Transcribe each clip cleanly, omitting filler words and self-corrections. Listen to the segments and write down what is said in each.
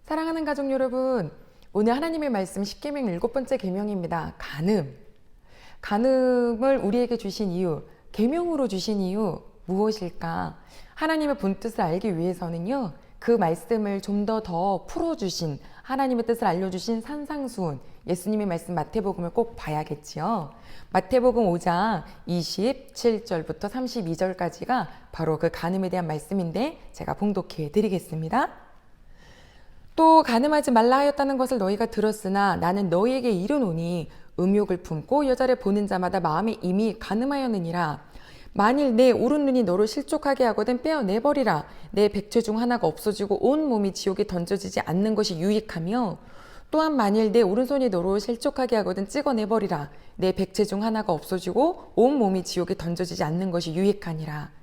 사랑하는 가족 여러분, 오늘 하나님의 말씀 10계명 7번째 계명입니다. 간음. 간음을 우리에게 주신 이유, 계명으로 주신 이유 무엇일까? 하나님의 본뜻을 알기 위해서는요, 그 말씀을 좀 더 풀어주신, 하나님의 뜻을 알려주신 산상수훈, 예수님의 말씀 마태복음을 꼭 봐야겠지요. 마태복음 5장 27절부터 32절까지가 바로 그 간음에 대한 말씀인데 제가 봉독해 드리겠습니다. 또 간음하지 말라 하였다는 것을 너희가 들었으나 나는 너희에게 이르노니 음욕을 품고 여자를 보는 자마다 마음이 이미 간음하였느니라. 만일 내 오른눈이 너를 실족하게 하거든 빼어내버리라. 내 백체 중 하나가 없어지고 온 몸이 지옥에 던져지지 않는 것이 유익하며, 또한 만일 내 오른손이 너를 실족하게 하거든 찍어내버리라. 내 백체 중 하나가 없어지고 온 몸이 지옥에 던져지지 않는 것이 유익하니라.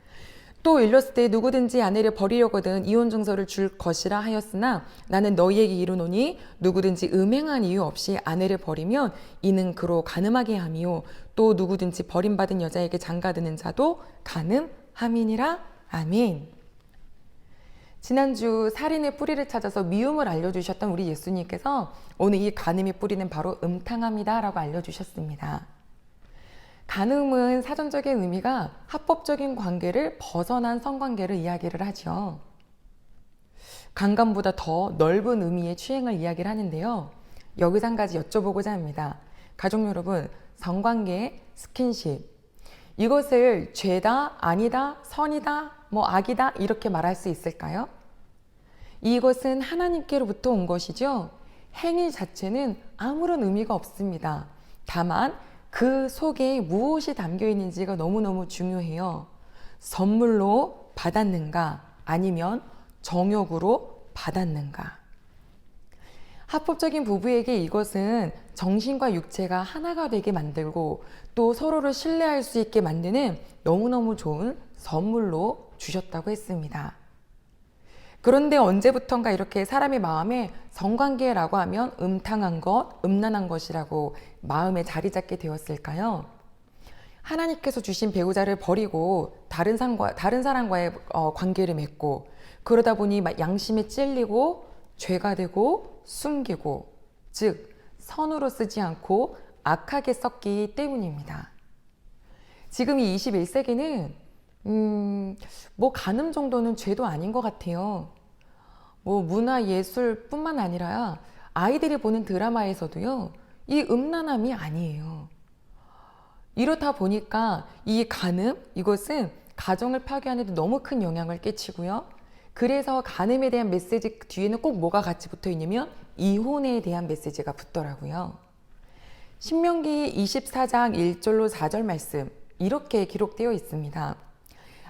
또 일렀을 때 누구든지 아내를 버리려거든 이혼 증서를 줄 것이라 하였으나 나는 너희에게 이르노니 누구든지 음행한 이유 없이 아내를 버리면 이는 그로 간음하게 함이요 또 누구든지 버림받은 여자에게 장가드는 자도 간음함이니라. 아멘. 지난주 살인의 뿌리를 찾아서 미움을 알려주셨던 우리 예수님께서 오늘 이 간음의 뿌리는 바로 음탕함이다 라고 알려주셨습니다. 간음은 사전적인 의미가 합법적인 관계를 벗어난 성관계를 이야기를 하죠. 강간보다 더 넓은 의미의 추행을 이야기를 하는데요. 여기서 한 가지 여쭤보고자 합니다. 가족 여러분, 성관계, 스킨십, 이것을 죄다, 아니다, 선이다, 악이다 이렇게 말할 수 있을까요? 이것은 하나님께로부터 온 것이죠. 행위 자체는 아무런 의미가 없습니다. 다만 그 속에 무엇이 담겨 있는지가 너무너무 중요해요. 선물로 받았는가 아니면 정욕으로 받았는가. 합법적인 부부에게 이것은 정신과 육체가 하나가 되게 만들고 또 서로를 신뢰할 수 있게 만드는 너무너무 좋은 선물로 주셨다고 했습니다. 그런데 언제부턴가 이렇게 사람의 마음에 성관계라고 하면 음탕한 것, 음란한 것이라고 마음에 자리 잡게 되었을까요? 하나님께서 주신 배우자를 버리고 다른 사람과의 관계를 맺고 그러다 보니 양심에 찔리고 죄가 되고 숨기고, 즉 선으로 쓰지 않고 악하게 썼기 때문입니다. 지금 이 21세기는 간음 정도는 죄도 아닌 것 같아요. 문화 예술뿐만 아니라 아이들이 보는 드라마에서도요, 이 음란함이 아니에요. 이렇다 보니까 이 간음, 이것은 가정을 파괴하는 데 너무 큰 영향을 끼치고요. 그래서 간음에 대한 메시지 뒤에는 꼭 뭐가 같이 붙어 있냐면 이혼에 대한 메시지가 붙더라고요. 신명기 24장 1절로 4절 말씀, 이렇게 기록되어 있습니다.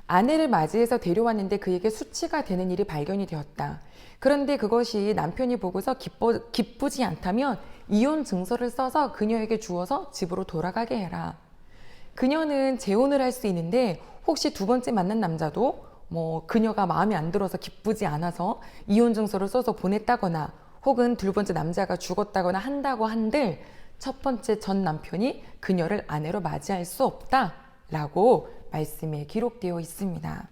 아내를 맞이해서 데려왔는데 그에게 수치가 되는 일이 발견이 되었다. 그런데 그것이 남편이 보고서 기쁘지 않다면 이혼 증서를 써서 그녀에게 주어서 집으로 돌아가게 해라. 그녀는 재혼을 할 수 있는데 혹시 두 번째 만난 남자도 그녀가 마음에 안 들어서 기쁘지 않아서 이혼 증서를 써서 보냈다거나 혹은 두 번째 남자가 죽었다거나 한다고 한들 첫 번째 전 남편이 그녀를 아내로 맞이할 수 없다라고 말씀에 기록되어 있습니다.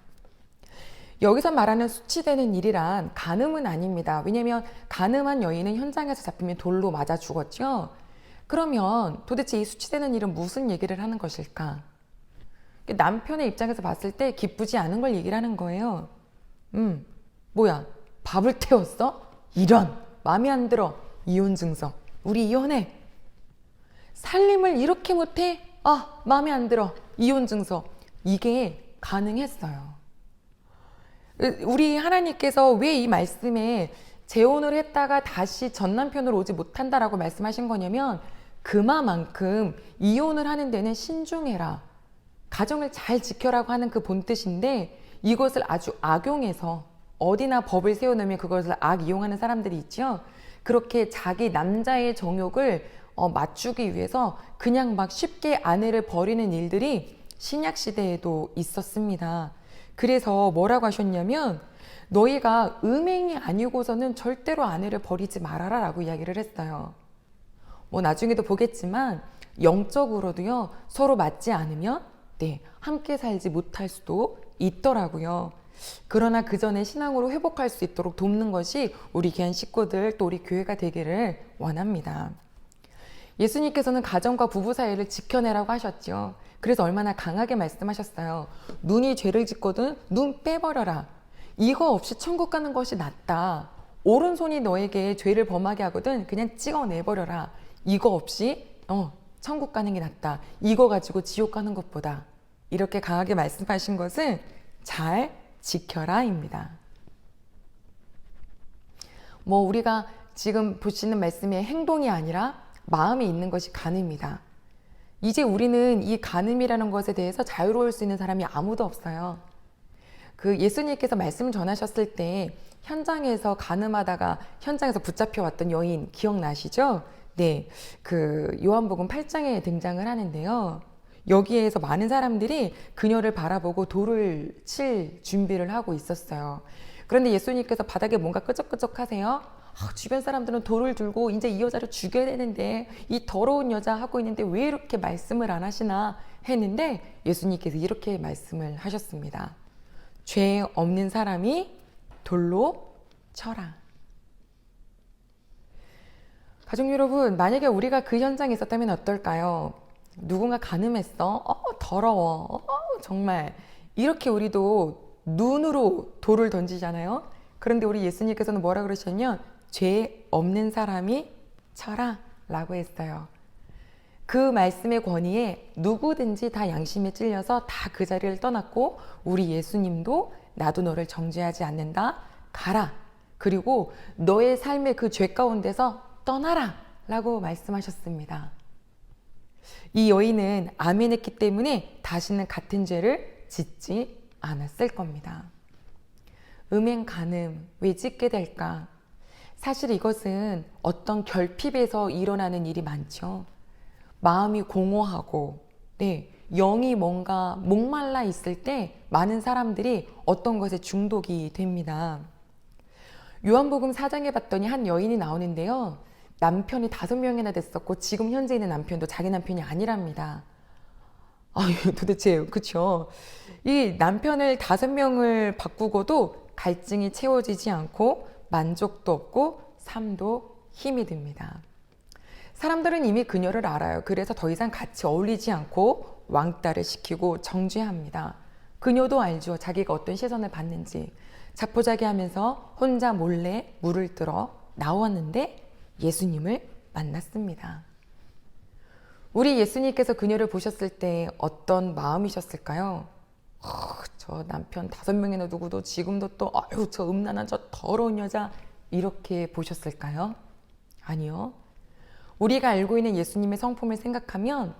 여기서 말하는 수치되는 일이란 간음은 아닙니다. 왜냐하면 간음한 여인은 현장에서 잡히면 돌로 맞아 죽었죠. 그러면 도대체 이 수치되는 일은 무슨 얘기를 하는 것일까? 남편의 입장에서 봤을 때 기쁘지 않은 걸 얘기를 하는 거예요. 뭐야, 밥을 태웠어? 이런, 마음에 안 들어. 이혼 증서, 우리 이혼해. 살림을 이렇게 못해? 마음에 안 들어. 이혼 증서. 이게 가능했어요. 우리 하나님께서 왜 이 말씀에 재혼을 했다가 다시 전 남편으로 오지 못한다라고 말씀하신 거냐면 그만큼 이혼을 하는 데는 신중해라, 가정을 잘 지켜라고 하는 그 본뜻인데 이것을 아주 악용해서 어디나 법을 세워놓으면 그것을 악이용하는 사람들이 있죠. 그렇게 자기 남자의 정욕을 맞추기 위해서 그냥 막 쉽게 아내를 버리는 일들이 신약시대에도 있었습니다. 그래서 뭐라고 하셨냐면 너희가 음행이 아니고서는 절대로 아내를 버리지 말아라 라고 이야기를 했어요. 나중에도 보겠지만 영적으로도요, 서로 맞지 않으면 함께 살지 못할 수도 있더라고요. 그러나 그 전에 신앙으로 회복할 수 있도록 돕는 것이 우리 귀한 식구들 또 우리 교회가 되기를 원합니다. 예수님께서는 가정과 부부 사이를 지켜내라고 하셨죠. 그래서 얼마나 강하게 말씀하셨어요. 눈이 죄를 짓거든 눈 빼버려라. 이거 없이 천국 가는 것이 낫다. 오른손이 너에게 죄를 범하게 하거든 그냥 찍어내버려라. 이거 없이 천국 가는 게 낫다. 이거 가지고 지옥 가는 것보다. 이렇게 강하게 말씀하신 것은 잘 지켜라입니다. 우리가 지금 보시는 말씀의 행동이 아니라 마음에 있는 것이 간음이다. 이제 우리는 이 간음이라는 것에 대해서 자유로울 수 있는 사람이 아무도 없어요. 그 예수님께서 말씀을 전하셨을 때 현장에서 간음하다가 현장에서 붙잡혀 왔던 여인 기억나시죠? 네, 그 요한복음 8장에 등장을 하는데요. 여기에서 많은 사람들이 그녀를 바라보고 돌을 칠 준비를 하고 있었어요. 그런데 예수님께서 바닥에 뭔가 끄적끄적 하세요. 주변 사람들은 돌을 들고 이제 이 여자를 죽여야 되는데 이 더러운 여자 하고 있는데 왜 이렇게 말씀을 안 하시나 했는데 예수님께서 이렇게 말씀을 하셨습니다. 죄 없는 사람이 돌로 쳐라. 가족 여러분, 만약에 우리가 그 현장에 있었다면 어떨까요? 누군가 간음했어. 더러워. 정말. 이렇게 우리도 눈으로 돌을 던지잖아요. 그런데 우리 예수님께서는 뭐라 그러셨냐면 죄 없는 사람이 쳐라 라고 했어요. 그 말씀의 권위에 누구든지 다 양심에 찔려서 다 그 자리를 떠났고 우리 예수님도 나도 너를 정죄하지 않는다. 가라. 그리고 너의 삶의 그 죄 가운데서 떠나라 라고 말씀하셨습니다. 이 여인은 아멘했기 때문에 다시는 같은 죄를 짓지 않았을 겁니다. 음행 간음 왜 짓게 될까? 사실 이것은 어떤 결핍에서 일어나는 일이 많죠. 마음이 공허하고 영이 뭔가 목말라 있을 때 많은 사람들이 어떤 것에 중독이 됩니다. 요한복음 4장에 봤더니 한 여인이 나오는데요. 남편이 5명이나 됐었고 지금 현재 있는 남편도 자기 남편이 아니랍니다. 도대체 그쵸? 이 남편을 5명을 바꾸고도 갈증이 채워지지 않고 만족도 없고 삶도 힘이 듭니다. 사람들은 이미 그녀를 알아요. 그래서 더 이상 같이 어울리지 않고 왕따를 시키고 정죄합니다. 그녀도 알죠. 자기가 어떤 시선을 받는지. 자포자기 하면서 혼자 몰래 물을 들어 나왔는데 예수님을 만났습니다. 우리 예수님께서 그녀를 보셨을 때 어떤 마음이셨을까요? 저 남편 5명이나 두고도 지금도 또 저 음란한 저 더러운 여자 이렇게 보셨을까요? 아니요. 우리가 알고 있는 예수님의 성품을 생각하면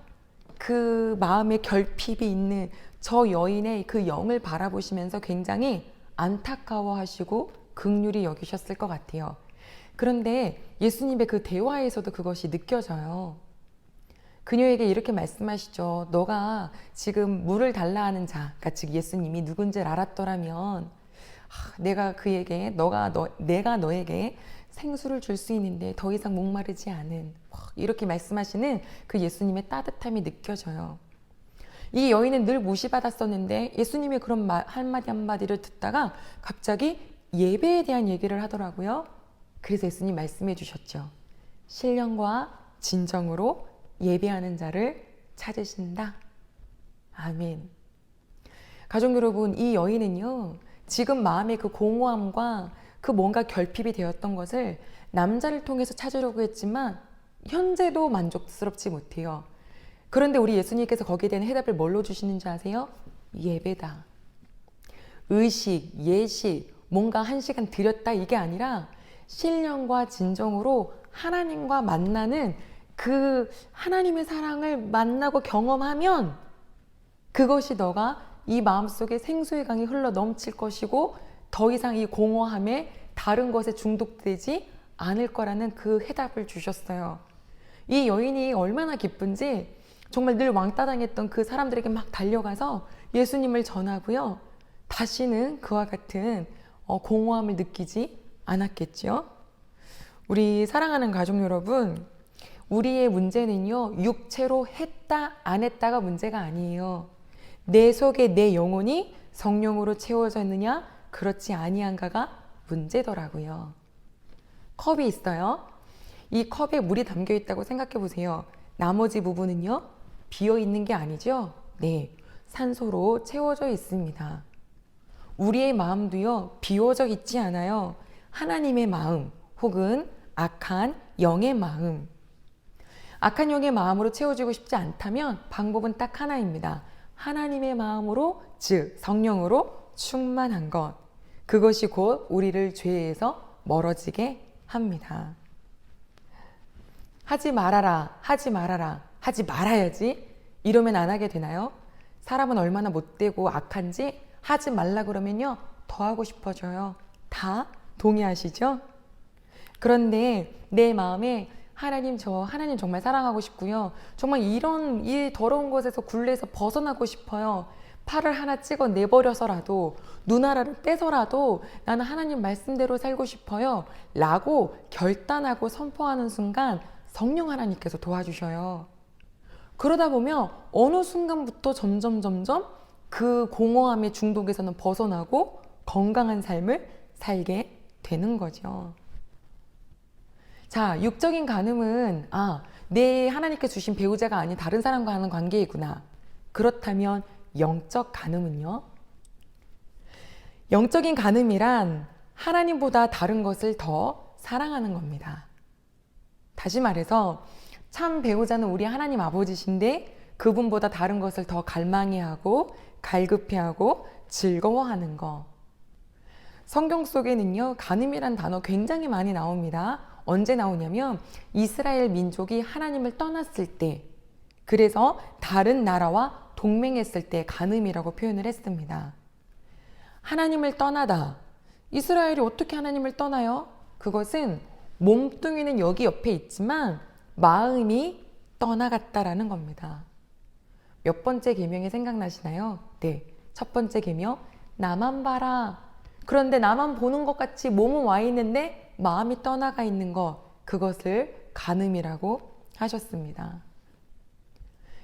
그 마음에 결핍이 있는 저 여인의 그 영을 바라보시면서 굉장히 안타까워하시고 긍휼히 여기셨을 것 같아요. 그런데 예수님의 그 대화에서도 그것이 느껴져요. 그녀에게 이렇게 말씀하시죠. 너가 지금 물을 달라 하는 자, 그러니까 즉 예수님이 누군지를 알았더라면 내가 그에게 내가 너에게 생수를 줄 수 있는데 더 이상 목마르지 않은 이렇게 말씀하시는 그 예수님의 따뜻함이 느껴져요. 이 여인은 늘 무시받았었는데 예수님의 그런 한마디 한마디를 듣다가 갑자기 예배에 대한 얘기를 하더라고요. 그래서 예수님 말씀해 주셨죠. 신령과 진정으로 예배하는 자를 찾으신다. 아멘. 가족 여러분, 이 여인은요, 지금 마음의 그 공허함과 그 뭔가 결핍이 되었던 것을 남자를 통해서 찾으려고 했지만 현재도 만족스럽지 못해요. 그런데 우리 예수님께서 거기에 대한 해답을 뭘로 주시는지 아세요? 예배다. 의식, 예식, 뭔가 1시간 드렸다 이게 아니라 신령과 진정으로 하나님과 만나는 그 하나님의 사랑을 만나고 경험하면 그것이 너가 이 마음속에 생수의 강이 흘러 넘칠 것이고 더 이상 이 공허함에 다른 것에 중독되지 않을 거라는 그 해답을 주셨어요. 이 여인이 얼마나 기쁜지 정말 늘 왕따당했던 그 사람들에게 막 달려가서 예수님을 전하고요. 다시는 그와 같은 공허함을 느끼지 않았겠죠. 우리 사랑하는 가족 여러분, 우리의 문제는요, 육체로 했다 안 했다가 문제가 아니에요. 내 속에 내 영혼이 성령으로 채워졌느냐 그렇지 아니한가가 문제더라고요. 컵이 있어요. 이 컵에 물이 담겨 있다고 생각해 보세요. 나머지 부분은요, 비어 있는 게 아니죠? 네, 산소로 채워져 있습니다. 우리의 마음도요, 비워져 있지 않아요. 하나님의 마음 혹은 악한 영의 마음. 악한 영의 마음으로 채워지고 싶지 않다면 방법은 딱 하나입니다. 하나님의 마음으로, 즉 성령으로 충만한 것. 그것이 곧 우리를 죄에서 멀어지게 합니다. 하지 말아라, 하지 말아라, 하지 말아야지. 이러면 안 하게 되나요? 사람은 얼마나 못되고 악한지 하지 말라 그러면요, 더 하고 싶어져요. 다 동의하시죠? 그런데 내 마음에 하나님 정말 사랑하고 싶고요. 정말 이런 이 더러운 것에서 굴레에서 벗어나고 싶어요. 팔을 하나 찍어 내버려서라도 눈 하나를 빼서라도 나는 하나님 말씀대로 살고 싶어요. 라고 결단하고 선포하는 순간 성령 하나님께서 도와주셔요. 그러다 보면 어느 순간부터 점점 그 공허함의 중독에서는 벗어나고 건강한 삶을 살게 되는 거죠. 자, 육적인 간음은 내 하나님께 주신 배우자가 아닌 다른 사람과 하는 관계이구나. 그렇다면 영적 간음은요? 영적인 간음이란 하나님보다 다른 것을 더 사랑하는 겁니다. 다시 말해서 참 배우자는 우리 하나님 아버지신데 그분보다 다른 것을 더 갈망해하고 갈급해하고 즐거워하는 거. 성경 속에는요, 간음이란 단어 굉장히 많이 나옵니다. 언제 나오냐면 이스라엘 민족이 하나님을 떠났을 때, 그래서 다른 나라와 동맹했을 때 간음이라고 표현을 했습니다. 하나님을 떠나다. 이스라엘이 어떻게 하나님을 떠나요? 그것은 몸뚱이는 여기 옆에 있지만 마음이 떠나갔다라는 겁니다. 몇 번째 계명이 생각나시나요? 네, 첫 번째 계명, 나만 봐라. 그런데 나만 보는 것 같이 몸은 와 있는데 마음이 떠나가 있는 것, 그것을 간음이라고 하셨습니다.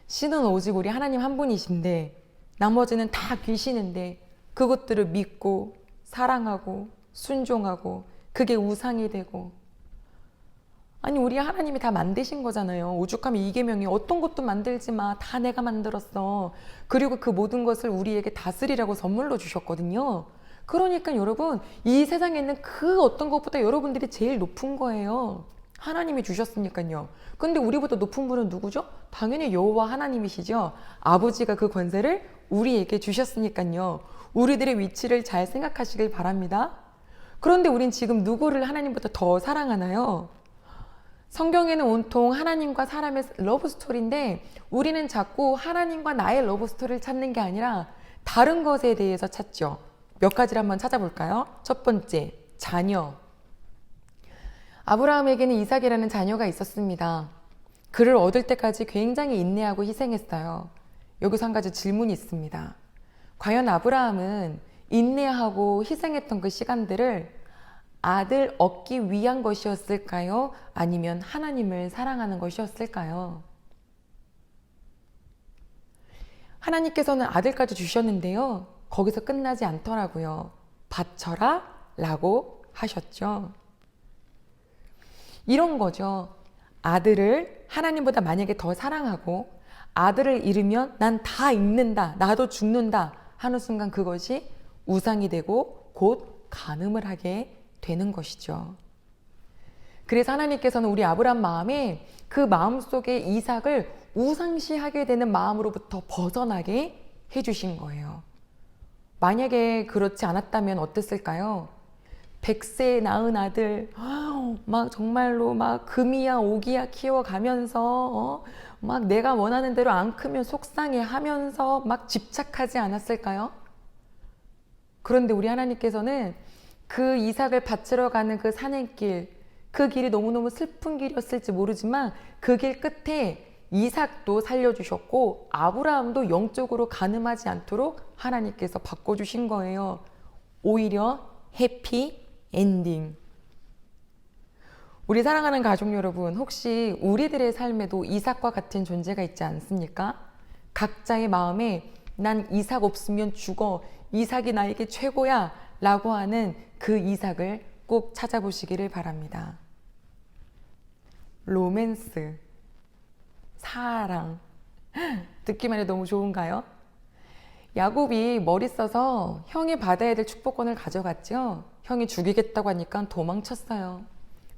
신은 오직 우리 하나님 한 분이신데 나머지는 다 귀신인데 그것들을 믿고 사랑하고 순종하고 그게 우상이 되고, 아니 우리 하나님이 다 만드신 거잖아요. 오죽하면 이 계명이 어떤 것도 만들지 마, 다 내가 만들었어. 그리고 그 모든 것을 우리에게 다스리라고 선물로 주셨거든요. 그러니까 여러분, 이 세상에 있는 그 어떤 것보다 여러분들이 제일 높은 거예요. 하나님이 주셨으니까요. 근데 우리보다 높은 분은 누구죠? 당연히 여호와 하나님이시죠. 아버지가 그 권세를 우리에게 주셨으니까요. 우리들의 위치를 잘 생각하시길 바랍니다. 그런데 우린 지금 누구를 하나님보다 더 사랑하나요? 성경에는 온통 하나님과 사람의 러브 스토리인데 우리는 자꾸 하나님과 나의 러브 스토리를 찾는 게 아니라 다른 것에 대해서 찾죠. 몇 가지를 한번 찾아볼까요? 첫 번째, 자녀. 아브라함에게는 이삭이라는 자녀가 있었습니다. 그를 얻을 때까지 굉장히 인내하고 희생했어요. 여기서 한 가지 질문이 있습니다. 과연 아브라함은 인내하고 희생했던 그 시간들을 아들 얻기 위한 것이었을까요? 아니면 하나님을 사랑하는 것이었을까요? 하나님께서는 아들까지 주셨는데요. 거기서 끝나지 않더라고요. 바쳐라 라고 하셨죠. 이런 거죠. 아들을 하나님보다 만약에 더 사랑하고 아들을 잃으면 난 다 잃는다, 나도 죽는다 하는 순간 그것이 우상이 되고 곧 간음을 하게 되는 것이죠. 그래서 하나님께서는 우리 아브라함 마음에 그 마음속에 이삭을 우상시하게 되는 마음으로부터 벗어나게 해주신 거예요. 만약에 그렇지 않았다면 어땠을까요? 100세 낳은 아들 막 정말로 막 금이야 오기야 키워가면서 막 내가 원하는 대로 안 크면 속상해하면서 막 집착하지 않았을까요? 그런데 우리 하나님께서는 그 이삭을 바치러 가는 그 산행길, 그 길이 너무너무 슬픈 길이었을지 모르지만 그 길 끝에 이삭도 살려주셨고 아브라함도 영적으로 간음하지 않도록 하나님께서 바꿔주신 거예요. 오히려 해피 엔딩. 우리 사랑하는 가족 여러분, 혹시 우리들의 삶에도 이삭과 같은 존재가 있지 않습니까? 각자의 마음에 난 이삭 없으면 죽어, 이삭이 나에게 최고야 라고 하는 그 이삭을 꼭 찾아보시기를 바랍니다. 로맨스, 사랑, 듣기만 해도 너무 좋은가요? 야곱이 머리 써서 형이 받아야 될 축복권을 가져갔죠. 형이 죽이겠다고 하니까 도망쳤어요.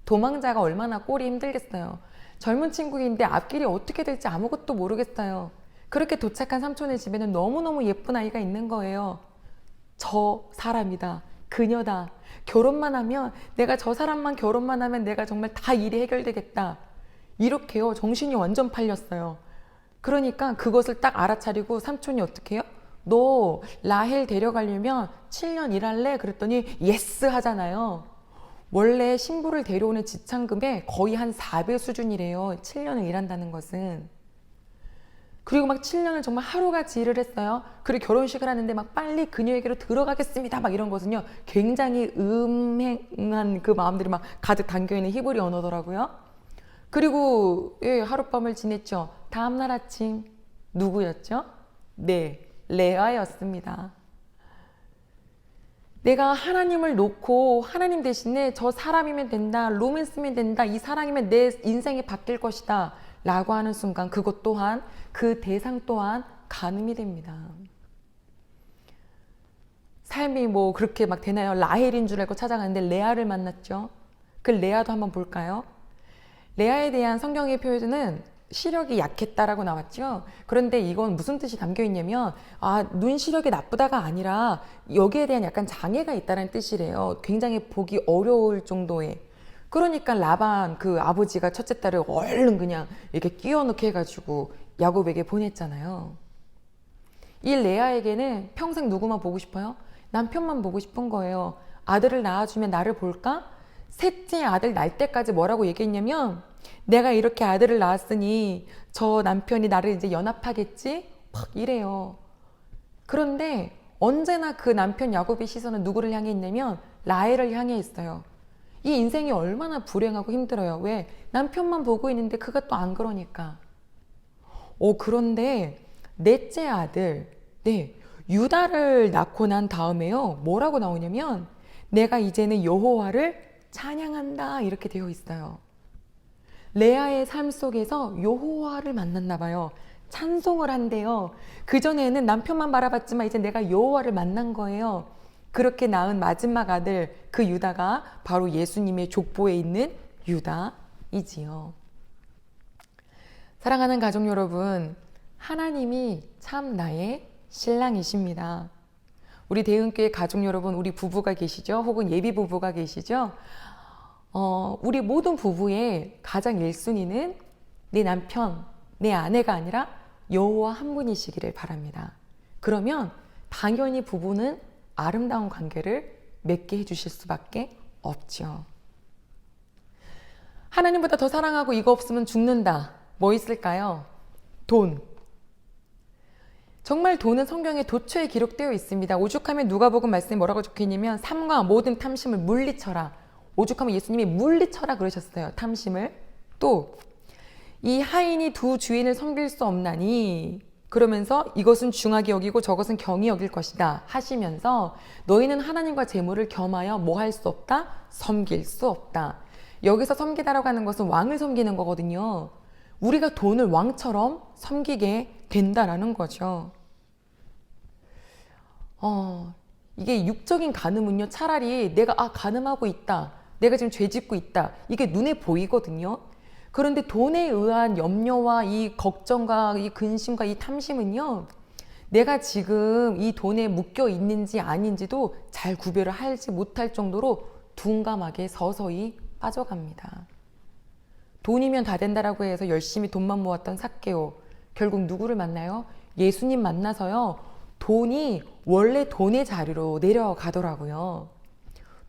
도망자가 얼마나 꼴이 힘들겠어요. 젊은 친구인데 앞길이 어떻게 될지 아무것도 모르겠어요. 그렇게 도착한 삼촌의 집에는 너무너무 예쁜 아이가 있는 거예요. 저 사람이다. 그녀다. 결혼만 하면, 내가 저 사람만 결혼만 하면 내가 정말 다 일이 해결되겠다. 이렇게요. 정신이 완전 팔렸어요. 그러니까 그것을 딱 알아차리고 삼촌이 어떻게 해요? 너 라헬 데려가려면 7년 일할래? 그랬더니 예스 하잖아요. 원래 신부를 데려오는 지참금의 거의 한 4배 수준이래요. 7년을 일한다는 것은. 그리고 막 7년을 정말 하루같이 일을 했어요. 그리고 결혼식을 하는데 막 빨리 그녀에게로 들어가겠습니다. 막 이런 것은요. 굉장히 음행한 그 마음들이 막 가득 담겨있는 히브리 언어더라고요. 그리고 하룻밤을 지냈죠. 다음날 아침 누구였죠? 네, 레아였습니다. 내가 하나님을 놓고 하나님 대신에 저 사람이면 된다, 로맨스면 된다, 이 사랑이면 내 인생이 바뀔 것이다 라고 하는 순간 그것 또한, 그 대상 또한 간음이 됩니다. 삶이 뭐 그렇게 막 되나요? 라헬인 줄 알고 찾아가는데 레아를 만났죠. 그 레아도 한번 볼까요? 레아에 대한 성경의 표현은 시력이 약했다라고 나왔죠. 그런데 이건 무슨 뜻이 담겨 있냐면, 눈 시력이 나쁘다가 아니라 여기에 대한 약간 장애가 있다는 뜻이래요. 굉장히 보기 어려울 정도의. 그러니까 라반 그 아버지가 첫째 딸을 얼른 그냥 이렇게 끼워넣게 해가지고 야곱에게 보냈잖아요. 이 레아에게는 평생 누구만 보고 싶어요? 남편만 보고 싶은 거예요. 아들을 낳아주면 나를 볼까? 셋째 아들 낳을 때까지 뭐라고 얘기했냐면, 내가 이렇게 아들을 낳았으니 저 남편이 나를 이제 연합하겠지? 막 이래요. 그런데 언제나 그 남편 야곱의 시선은 누구를 향해 있냐면 라헬을 향해 있어요. 이 인생이 얼마나 불행하고 힘들어요. 왜? 남편만 보고 있는데 그가 또 안 그러니까. 그런데 넷째 아들, 유다를 낳고 난 다음에요. 뭐라고 나오냐면, 내가 이제는 여호와를 찬양한다 이렇게 되어 있어요. 레아의 삶 속에서 여호와를 만났나 봐요. 찬송을 한대요. 그전에는 남편만 바라봤지만 이제 내가 여호와를 만난 거예요. 그렇게 낳은 마지막 아들 그 유다가 바로 예수님의 족보에 있는 유다이지요. 사랑하는 가족 여러분, 하나님이 참 나의 신랑이십니다. 우리 대은교회 가족 여러분, 우리 부부가 계시죠? 혹은 예비 부부가 계시죠? 우리 모든 부부의 가장 1순위는 내 남편, 내 아내가 아니라 여호와 한 분이시기를 바랍니다. 그러면 당연히 부부는 아름다운 관계를 맺게 해주실 수밖에 없죠. 하나님보다 더 사랑하고 이거 없으면 죽는다. 뭐 있을까요? 돈. 정말 돈은 성경에 도처에 기록되어 있습니다. 오죽하면 누가복음 말씀에 뭐라고 적혀있냐면, 삼가 모든 탐심을 물리쳐라. 오죽하면 예수님이 물리쳐라 그러셨어요. 탐심을. 또 이 하인이 두 주인을 섬길 수 없나니, 그러면서 이것은 중하게 여기고 저것은 경히 여길 것이다 하시면서, 너희는 하나님과 재물을 겸하여 뭐 할 수 없다? 섬길 수 없다. 여기서 섬기다라고 하는 것은 왕을 섬기는 거거든요. 우리가 돈을 왕처럼 섬기게 된다라는 거죠. 이게 육적인 간음은요, 차라리 내가 간음하고 있다, 내가 지금 죄 짓고 있다, 이게 눈에 보이거든요. 그런데 돈에 의한 염려와 이 걱정과 이 근심과 이 탐심은요, 내가 지금 이 돈에 묶여 있는지 아닌지도 잘 구별을 하지 못할 정도로 둔감하게 서서히 빠져갑니다. 돈이면 다 된다라고 해서 열심히 돈만 모았던 삭개오, 결국 누구를 만나요? 예수님 만나서요, 돈이 원래 돈의 자리로 내려가더라고요.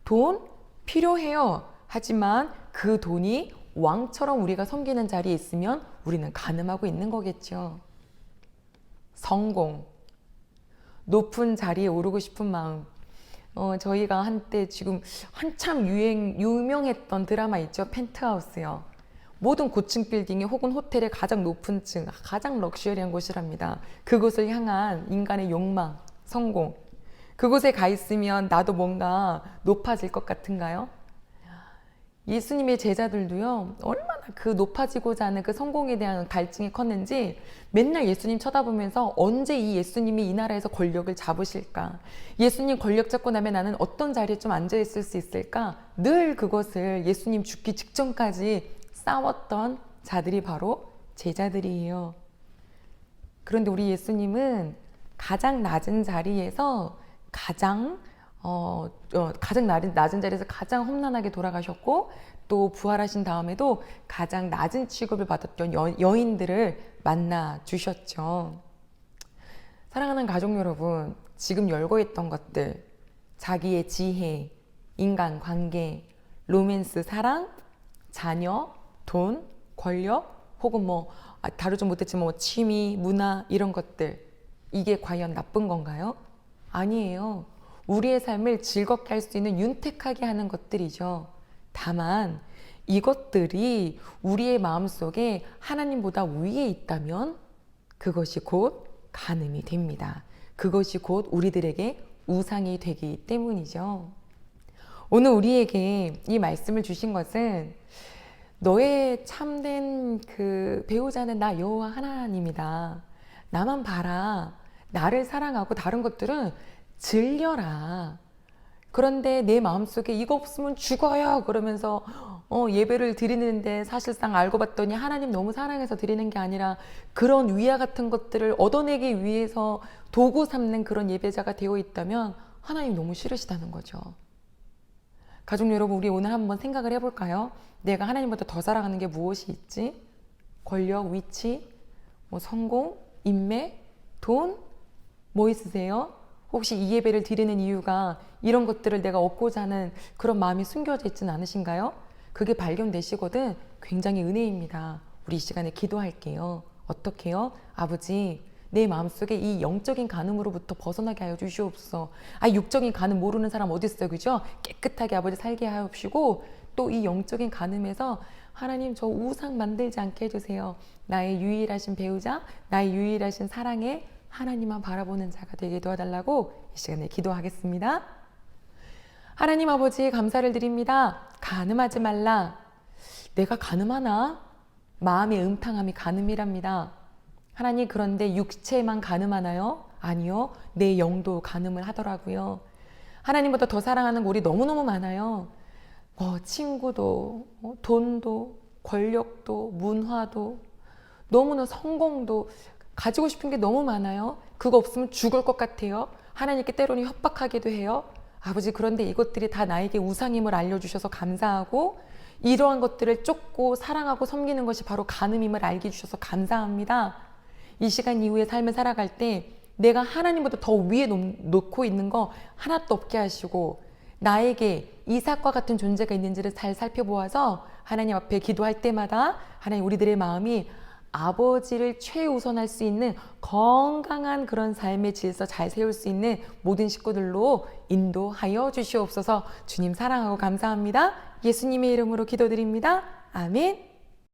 돈 필요해요. 하지만 그 돈이 왕처럼 우리가 섬기는 자리에 있으면 우리는 간음하고 있는 거겠죠. 성공, 높은 자리에 오르고 싶은 마음. 저희가 한때 지금 한참 유명했던 드라마 있죠. 펜트하우스요. 모든 고층 빌딩의 혹은 호텔의 가장 높은 층, 가장 럭셔리한 곳이랍니다. 그곳을 향한 인간의 욕망, 성공. 그곳에 가 있으면 나도 뭔가 높아질 것 같은가요? 예수님의 제자들도요, 얼마나 그 높아지고자 하는 그 성공에 대한 갈증이 컸는지 맨날 예수님 쳐다보면서 언제 이 예수님이 이 나라에서 권력을 잡으실까? 예수님 권력 잡고 나면 나는 어떤 자리에 좀 앉아있을 수 있을까? 늘 그것을 예수님 죽기 직전까지 싸웠던 자들이 바로 제자들이에요. 그런데 우리 예수님은 가장 낮은 자리에서 가장 낮은 자리에서 가장 험난하게 돌아가셨고 또 부활하신 다음에도 가장 낮은 취급을 받았던 여인들을 만나 주셨죠. 사랑하는 가족 여러분, 지금 열고 있던 것들, 자기의 지혜, 인간관계, 로맨스, 사랑, 자녀, 돈, 권력, 혹은 다루지 못했지만 취미, 문화 이런 것들, 이게 과연 나쁜 건가요? 아니에요. 우리의 삶을 즐겁게 할 수 있는 윤택하게 하는 것들이죠. 다만 이것들이 우리의 마음속에 하나님보다 위에 있다면 그것이 곧 간음이 됩니다. 그것이 곧 우리들에게 우상이 되기 때문이죠. 오늘 우리에게 이 말씀을 주신 것은 너의 참된 그 배우자는 나 여호와 하나님이다. 나만 봐라. 나를 사랑하고 다른 것들은 즐겨라. 그런데 내 마음속에 이거 없으면 죽어요 그러면서 예배를 드리는데 사실상 알고 봤더니 하나님 너무 사랑해서 드리는 게 아니라 그런 위와 같은 것들을 얻어내기 위해서 도구 삼는 그런 예배자가 되어 있다면 하나님 너무 싫으시다는 거죠. 가족 여러분, 우리 오늘 한번 생각을 해볼까요? 내가 하나님보다 더 사랑하는 게 무엇이 있지? 권력, 위치, 성공, 인맥, 돈? 뭐 있으세요? 혹시 이 예배를 드리는 이유가 이런 것들을 내가 얻고자 하는 그런 마음이 숨겨져 있지는 않으신가요? 그게 발견되시거든 굉장히 은혜입니다. 우리 이 시간에 기도할게요. 어떻게 해요? 아버지, 내 마음속에 이 영적인 간음으로부터 벗어나게 하여 주시옵소서. 육적인 간음 모르는 사람 어디 있어요, 그죠? 깨끗하게 아버지 살게 하옵시고 또 이 영적인 간음에서 하나님 저 우상 만들지 않게 해주세요. 나의 유일하신 배우자, 나의 유일하신 사랑의 하나님만 바라보는 자가 되게 도와달라고 이 시간에 기도하겠습니다. 하나님 아버지 감사를 드립니다. 간음하지 말라. 내가 간음하나? 마음의 음탕함이 간음이랍니다. 하나님, 그런데 육체만 간음하나요? 아니요. 내 영도 간음을 하더라고요. 하나님보다 더 사랑하는 우리 너무너무 많아요. 친구도, 돈도, 권력도, 문화도, 너무나 성공도, 가지고 싶은 게 너무 많아요. 그거 없으면 죽을 것 같아요. 하나님께 때로는 협박하기도 해요. 아버지, 그런데 이것들이 다 나에게 우상임을 알려주셔서 감사하고 이러한 것들을 쫓고 사랑하고 섬기는 것이 바로 간음임을 알게 해주셔서 감사합니다. 이 시간 이후에 삶을 살아갈 때 내가 하나님보다 더 위에 놓고 있는 거 하나도 없게 하시고 나에게 이삭과 같은 존재가 있는지를 잘 살펴보아서 하나님 앞에 기도할 때마다 하나님 우리들의 마음이 아버지를 최우선할 수 있는 건강한 그런 삶의 질서 잘 세울 수 있는 모든 식구들로 인도하여 주시옵소서. 주님 사랑하고 감사합니다. 예수님의 이름으로 기도드립니다. 아멘.